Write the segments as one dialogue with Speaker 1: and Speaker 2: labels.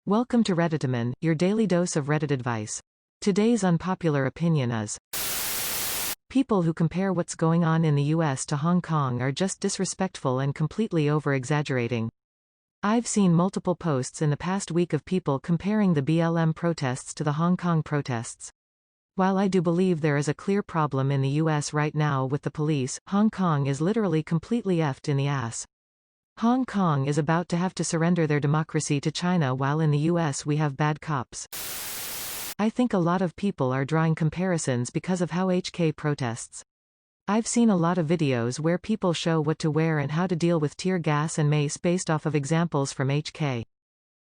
Speaker 1: Welcome to Redditamin, your daily dose of Reddit advice. Today's unpopular opinion is: people who compare what's going on in the US to Hong Kong are just disrespectful and completely over-exaggerating. I've seen multiple posts in the past week of people comparing the BLM protests to the Hong Kong protests. While I do believe there is a clear problem in the US right now with the police, Hong Kong is literally completely effed in the ass. Hong Kong is about to have to surrender their democracy to China, while in the US we have bad cops. I think a lot of people are drawing comparisons because of how HK protests. I've seen a lot of videos where people show what to wear and how to deal with tear gas and mace based off of examples from HK.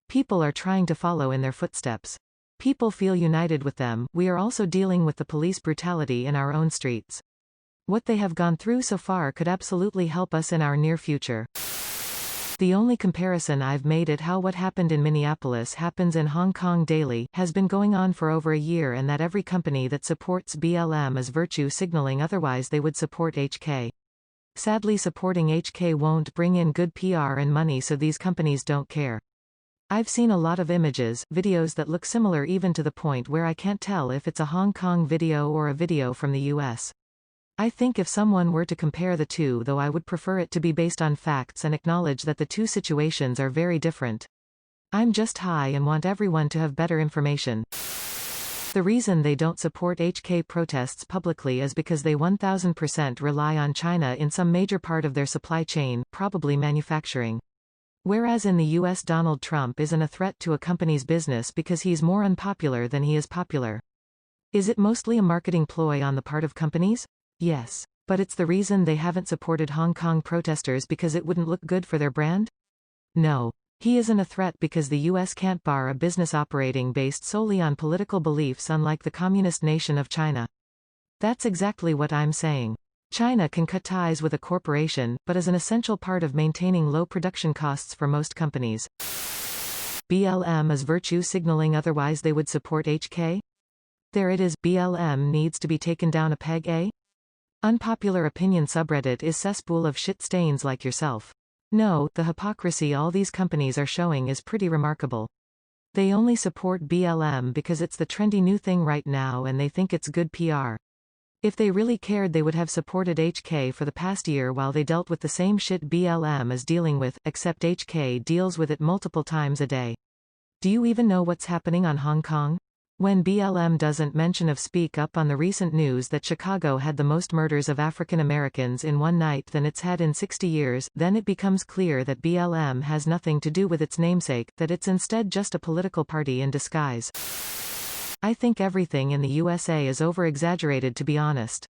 Speaker 1: People are trying to follow in their footsteps. People feel united with them. We are also dealing with the police brutality in our own streets. What they have gone through so far could absolutely help us in our near future. The only comparison I've made at how what happened in Minneapolis happens in Hong Kong daily has been going on for over a year, and that every company that supports BLM is virtue signaling, otherwise they would support HK. Sadly, supporting HK won't bring in good PR and money, so these companies don't care. I've seen a lot of images, videos that look similar, even to the point where I can't tell if it's a Hong Kong video or a video from the US. I think if someone were to compare the two, though, I would prefer it to be based on facts and acknowledge that the two situations are very different. I'm just high and want everyone to have better information. The reason they don't support HK protests publicly is because they 1000% rely on China in some major part of their supply chain, probably manufacturing. Whereas in the US, Donald Trump isn't a threat to a company's business because he's more unpopular than he is popular. Is it mostly a marketing ploy on the part of companies? Yes. But it's the reason they haven't supported Hong Kong protesters because it wouldn't look good for their brand? No. He isn't a threat because the US can't bar a business operating based solely on political beliefs, unlike the communist nation of China. That's exactly what I'm saying. China can cut ties with a corporation, but is an essential part of maintaining low production costs for most companies. BLM is virtue signaling, otherwise they would support HK? There it is. BLM needs to be taken down a peg, eh? Unpopular opinion subreddit is cesspool of shit stains like yourself. No, the hypocrisy all these companies are showing is pretty remarkable. They only support BLM because it's the trendy new thing right now and they think it's good PR. If they really cared, they would have supported HK for the past year while they dealt with the same shit BLM is dealing with, except HK deals with it multiple times a day. Do you even know what's happening on Hong Kong? When BLM doesn't mention of speak up on the recent news that Chicago had the most murders of African Americans in one night than it's had in 60 years, then it becomes clear that BLM has nothing to do with its namesake, that it's instead just a political party in disguise. I think everything in the USA is over-exaggerated, to be honest.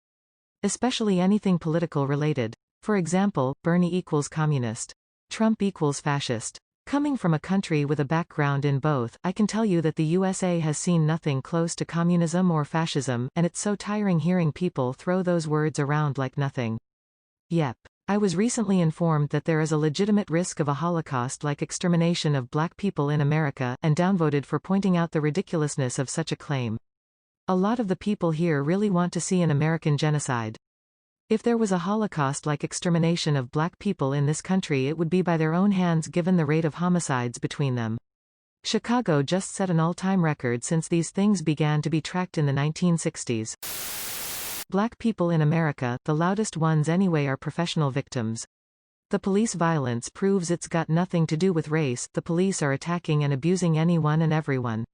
Speaker 1: Especially anything political related. For example, Bernie equals communist. Trump equals fascist. Coming from a country with a background in both, I can tell you that the USA has seen nothing close to communism or fascism, and it's so tiring hearing people throw those words around like nothing. Yep. I was recently informed that there is a legitimate risk of a Holocaust-like extermination of black people in America, and downvoted for pointing out the ridiculousness of such a claim. A lot of the people here really want to see an American genocide. If there was a Holocaust-like extermination of black people in this country, it would be by their own hands given the rate of homicides between them. Chicago just set an all-time record since these things began to be tracked in the 1960s. Black people in America, the loudest ones anyway, are professional victims. The police violence proves it's got nothing to do with race. The police are attacking and abusing anyone and everyone.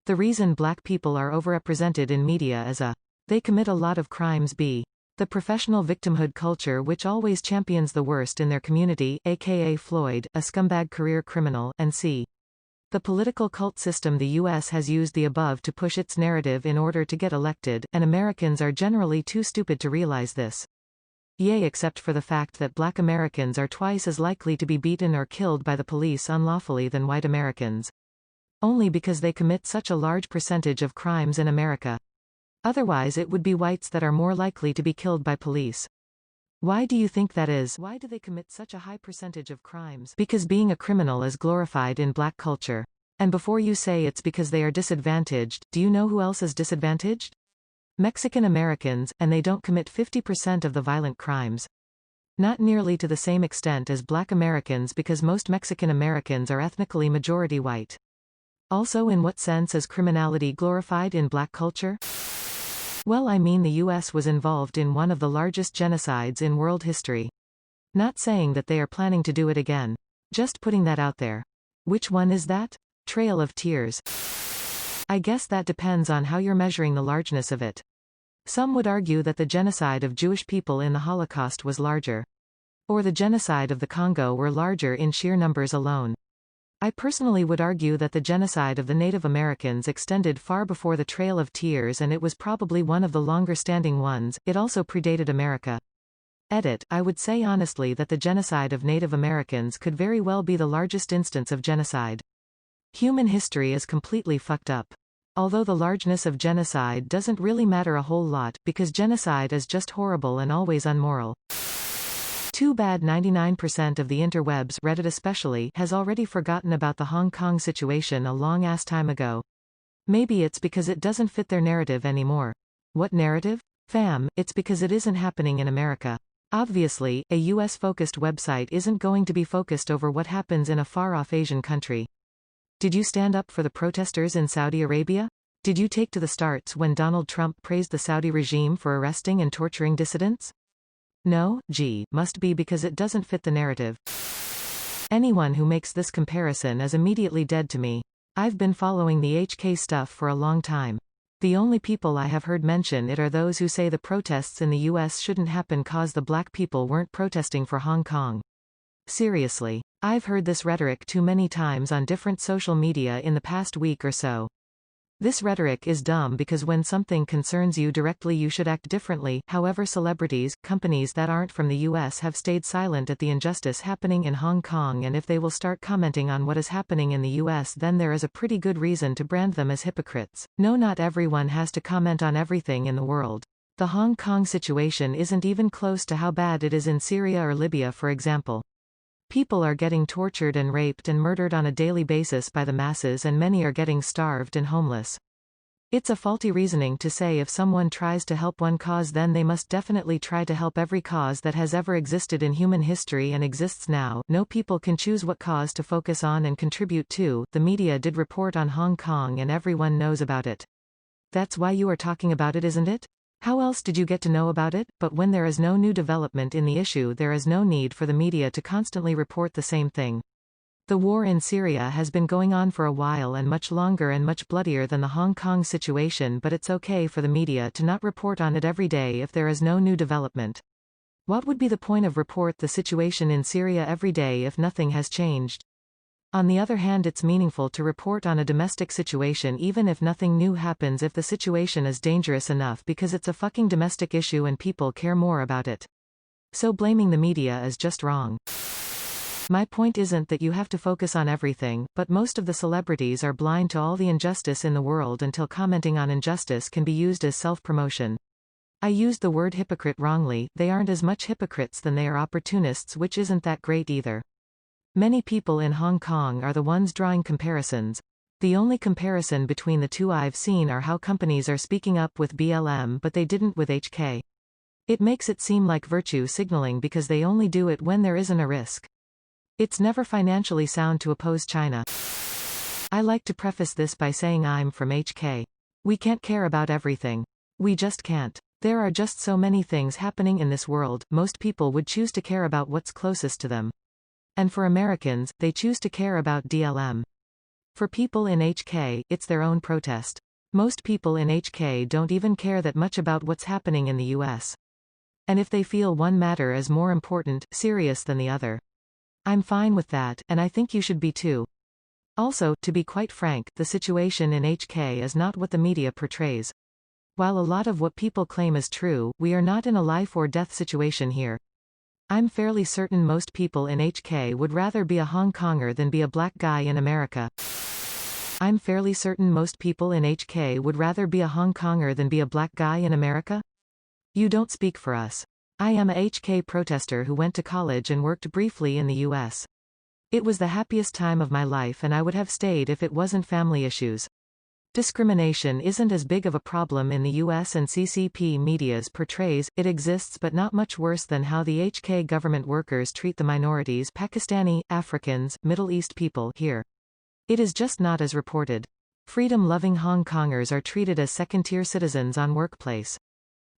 Speaker 1: The reason black people are overrepresented in media is a. They commit a lot of crimes. B. The professional victimhood culture, which always champions the worst in their community, aka Floyd, a scumbag career criminal, and c. The political cult system. The US has used the above to push its narrative in order to get elected, and Americans are generally too stupid to realize this. Yay, except for the fact that black Americans are twice as likely to be beaten or killed by the police unlawfully than white Americans. Only because they commit such a large percentage of crimes in America. Otherwise it would be whites that are more likely to be killed by police. Why do you think that is? Why do they commit such a high percentage of crimes? Because being a criminal is glorified in black culture. And before you say it's because they are disadvantaged, do you know who else is disadvantaged? Mexican Americans, and they don't commit 50% of the violent crimes. Not nearly to the same extent as black Americans, because most Mexican Americans are ethnically majority white. Also, in what sense is criminality glorified in black culture? Well, I mean the US was involved in one of the largest genocides in world history. Not saying that they are planning to do it again. Just putting that out there. Which one is that? Trail of Tears. I guess that depends on how you're measuring the largeness of it. Some would argue that the genocide of Jewish people in the Holocaust was larger. Or the genocide of the Congo were larger in sheer numbers alone. I personally would argue that the genocide of the Native Americans extended far before the Trail of Tears, and it was probably one of the longer-standing ones. It also predated America. Edit, I would say honestly that the genocide of Native Americans could very well be the largest instance of genocide. Human history is completely fucked up. Although the largeness of genocide doesn't really matter a whole lot, because genocide is just horrible and always unmoral. Too bad 99% of the interwebs, Reddit especially, has already forgotten about the Hong Kong situation a long-ass time ago. Maybe it's because it doesn't fit their narrative anymore. What narrative? Fam, it's because it isn't happening in America. Obviously, a US-focused website isn't going to be focused over what happens in a far-off Asian country. Did you stand up for the protesters in Saudi Arabia? Did you take to the starts when Donald Trump praised the Saudi regime for arresting and torturing dissidents? No? Gee, must be because it doesn't fit the narrative. Anyone who makes this comparison is immediately dead to me. I've been following the HK stuff for a long time. The only people I have heard mention it are those who say the protests in the US shouldn't happen cause the black people weren't protesting for Hong Kong. Seriously. I've heard this rhetoric too many times on different social media in the past week or so. This rhetoric is dumb because when something concerns you directly you should act differently. However, celebrities, companies that aren't from the US have stayed silent at the injustice happening in Hong Kong, and if they will start commenting on what is happening in the US, then there is a pretty good reason to brand them as hypocrites. No, not everyone has to comment on everything in the world. The Hong Kong situation isn't even close to how bad it is in Syria or Libya, for example. People are getting tortured and raped and murdered on a daily basis by the masses, and many are getting starved and homeless. It's a faulty reasoning to say if someone tries to help one cause then they must definitely try to help every cause that has ever existed in human history and exists now. No, people can choose what cause to focus on and contribute to. The media did report on Hong Kong and everyone knows about it. That's why you are talking about it, isn't it? How else did you get to know about it? But when there is no new development in the issue, there is no need for the media to constantly report the same thing. The war in Syria has been going on for a while and much longer and much bloodier than the Hong Kong situation, but it's okay for the media to not report on it every day if there is no new development. What would be the point of report the situation in Syria every day if nothing has changed? On the other hand, it's meaningful to report on a domestic situation even if nothing new happens if the situation is dangerous enough, because it's a fucking domestic issue and people care more about it. So blaming the media is just wrong. My point isn't that you have to focus on everything, but most of the celebrities are blind to all the injustice in the world until commenting on injustice can be used as self-promotion. I used the word hypocrite wrongly. They aren't as much hypocrites than they are opportunists, which isn't that great either. Many people in Hong Kong are the ones drawing comparisons. The only comparison between the two I've seen are how companies are speaking up with BLM but they didn't with HK. It makes it seem like virtue signaling because they only do it when there isn't a risk. It's never financially sound to oppose China. I like to preface this by saying I'm from HK. We can't care about everything. We just can't. There are just so many things happening in this world, most people would choose to care about what's closest to them. And for Americans, they choose to care about BLM. For people in HK, it's their own protest. Most people in HK don't even care that much about what's happening in the US. And if they feel one matter is more important, serious than the other, I'm fine with that, and I think you should be too. Also, to be quite frank, the situation in HK is not what the media portrays. While a lot of what people claim is true, we are not in a life or death situation here. I'm fairly certain most people in HK would rather be a Hong Konger than be a black guy in America. I'm fairly certain most people in HK would rather be a Hong Konger than be a black guy in America. You don't speak for us. I am a HK protester who went to college and worked briefly in the US. It was the happiest time of my life and I would have stayed if it wasn't family issues. Discrimination isn't as big of a problem in the US and CCP medias portrays. It exists but not much worse than how the HK government workers treat the minorities, Pakistani, Africans, Middle East people, here. It is just not as reported. Freedom-loving Hong Kongers are treated as second-tier citizens on workplace.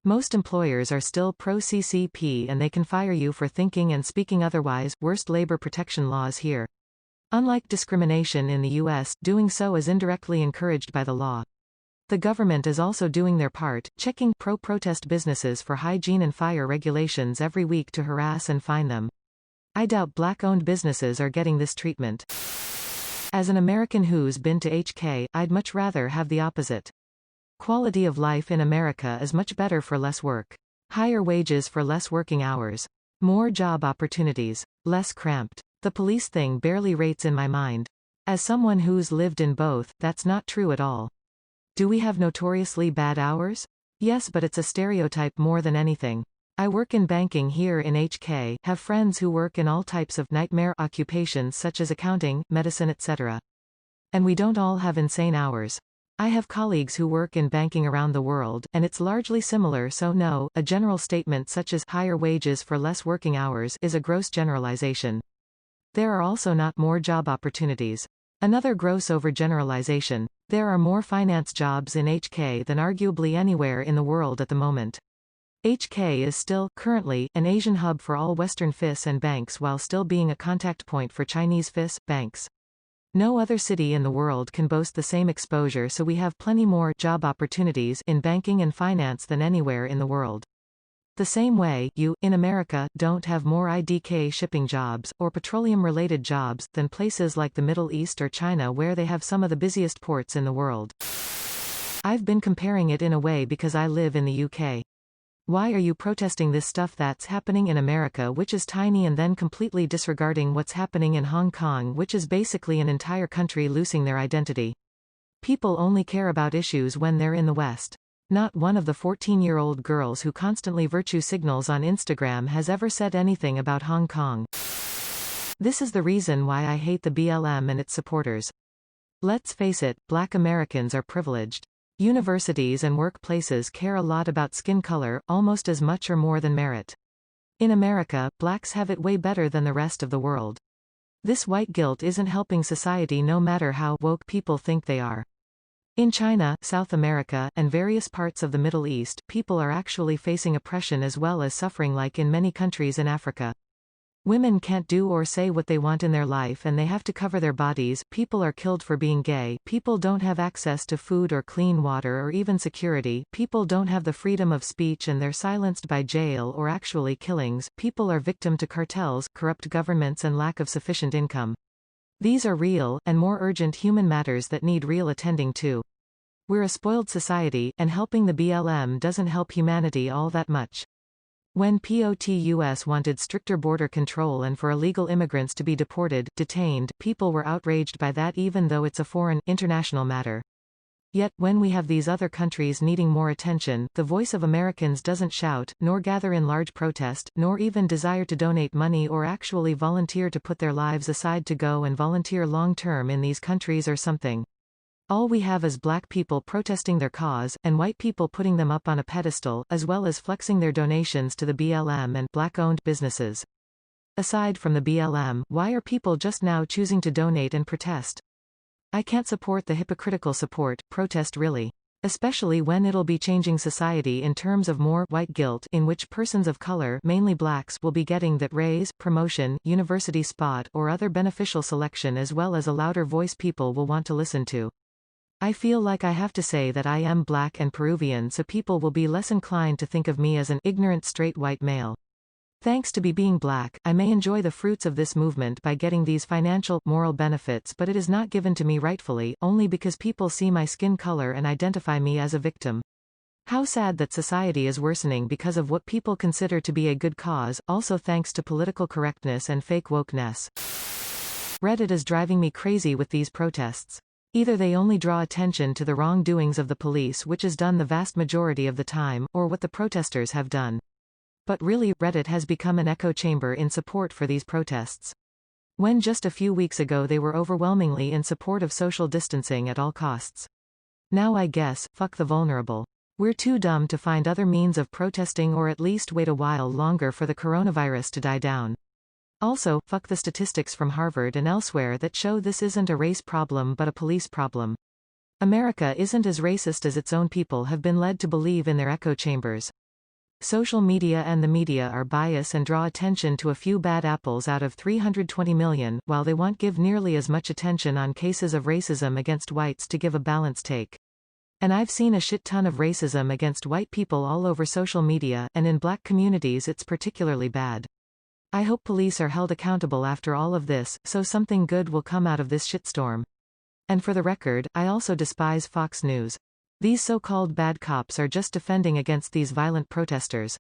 Speaker 1: Most employers are still pro-CCP and they can fire you for thinking and speaking otherwise. Worst labor protection laws here. Unlike discrimination in the US, doing so is indirectly encouraged by the law. The government is also doing their part, checking pro-protest businesses for hygiene and fire regulations every week to harass and fine them. I doubt black-owned businesses are getting this treatment. As an American who's been to HK, I'd much rather have the opposite. Quality of life in America is much better for less work. Higher wages for less working hours. More job opportunities. Less cramped. The police thing barely rates in my mind. As someone who's lived in both, that's not true at all. Do we have notoriously bad hours? Yes, but it's a stereotype more than anything. I work in banking here in HK, have friends who work in all types of nightmare occupations such as accounting, medicine, etc. And we don't all have insane hours. I have colleagues who work in banking around the world, and it's largely similar, so no, a general statement such as higher wages for less working hours is a gross generalization. There are also not more job opportunities. Another gross overgeneralization. There are more finance jobs in HK than arguably anywhere in the world at the moment. HK is still, currently, an Asian hub for all Western FIS and banks while still being a contact point for Chinese FIS banks. No other city in the world can boast the same exposure, so we have plenty more job opportunities in banking and finance than anywhere in the world. The same way, you, in America, don't have more IDK shipping jobs, or petroleum-related jobs, than places like the Middle East or China where they have some of the busiest ports in the world. I've been comparing it in a way because I live in the UK. Why are you protesting this stuff that's happening in America, which is tiny, and then completely disregarding what's happening in Hong Kong, which is basically an entire country losing their identity? People only care about issues when they're in the West. Not one of the 14-year-old girls who constantly virtue signals on Instagram has ever said anything about Hong Kong. This is the reason why I hate the BLM and its supporters. Let's face it, Black Americans are privileged. Universities and workplaces care a lot about skin color, almost as much or more than merit. In America, blacks have it way better than the rest of the world. This white guilt isn't helping society no matter how woke people think they are. In China, South America, and various parts of the Middle East, people are actually facing oppression as well as suffering, like in many countries in Africa. Women can't do or say what they want in their life and they have to cover their bodies, people are killed for being gay, people don't have access to food or clean water or even security, people don't have the freedom of speech and they're silenced by jail or actually killings, people are victim to cartels, corrupt governments and lack of sufficient income. These are real, and more urgent human matters that need real attending to. We're a spoiled society, and helping the BLM doesn't help humanity all that much. When POTUS wanted stricter border control and for illegal immigrants to be deported, detained, people were outraged by that even though it's a foreign, international matter. Yet, when we have these other countries needing more attention, the voice of Americans doesn't shout, nor gather in large protest, nor even desire to donate money or actually volunteer to put their lives aside to go and volunteer long-term in these countries or something. All we have is black people protesting their cause, and white people putting them up on a pedestal, as well as flexing their donations to the BLM and black-owned businesses. Aside from the BLM, why are people just now choosing to donate and protest? I can't support the hypocritical protest really. Especially when it'll be changing society in terms of more white guilt in which persons of color, mainly blacks, will be getting that raise, promotion, university spot or other beneficial selection, as well as a louder voice people will want to listen to. I feel like I have to say that I am black and Peruvian so people will be less inclined to think of me as an ignorant straight white male. Thanks to being black, I may enjoy the fruits of this movement by getting these financial, moral benefits, but it is not given to me rightfully, only because people see my skin color and identify me as a victim. How sad that society is worsening because of what people consider to be a good cause, also thanks to political correctness and fake wokeness. Reddit is driving me crazy with these protests. Either they only draw attention to the wrongdoings of the police, which is done the vast majority of the time, or what the protesters have done. But really, Reddit has become an echo chamber in support for these protests. When just a few weeks ago they were overwhelmingly in support of social distancing at all costs. Now I guess, fuck the vulnerable. We're too dumb to find other means of protesting or at least wait a while longer for the coronavirus to die down. Also, fuck the statistics from Harvard and elsewhere that show this isn't a race problem but a police problem. America isn't as racist as its own people have been led to believe in their echo chambers. Social media and the media are biased and draw attention to a few bad apples out of 320 million, while they won't give nearly as much attention on cases of racism against whites to give a balanced take. And I've seen a shit ton of racism against white people all over social media, and in black communities it's particularly bad. I hope police are held accountable after all of this, so something good will come out of this shitstorm. And for the record, I also despise Fox News. These so-called bad cops are just defending against these violent protesters.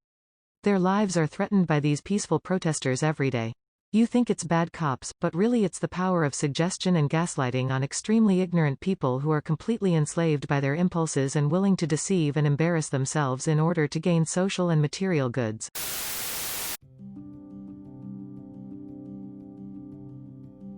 Speaker 1: Their lives are threatened by these peaceful protesters every day. You think it's bad cops, but really it's the power of suggestion and gaslighting on extremely ignorant people who are completely enslaved by their impulses and willing to deceive and embarrass themselves in order to gain social and material goods.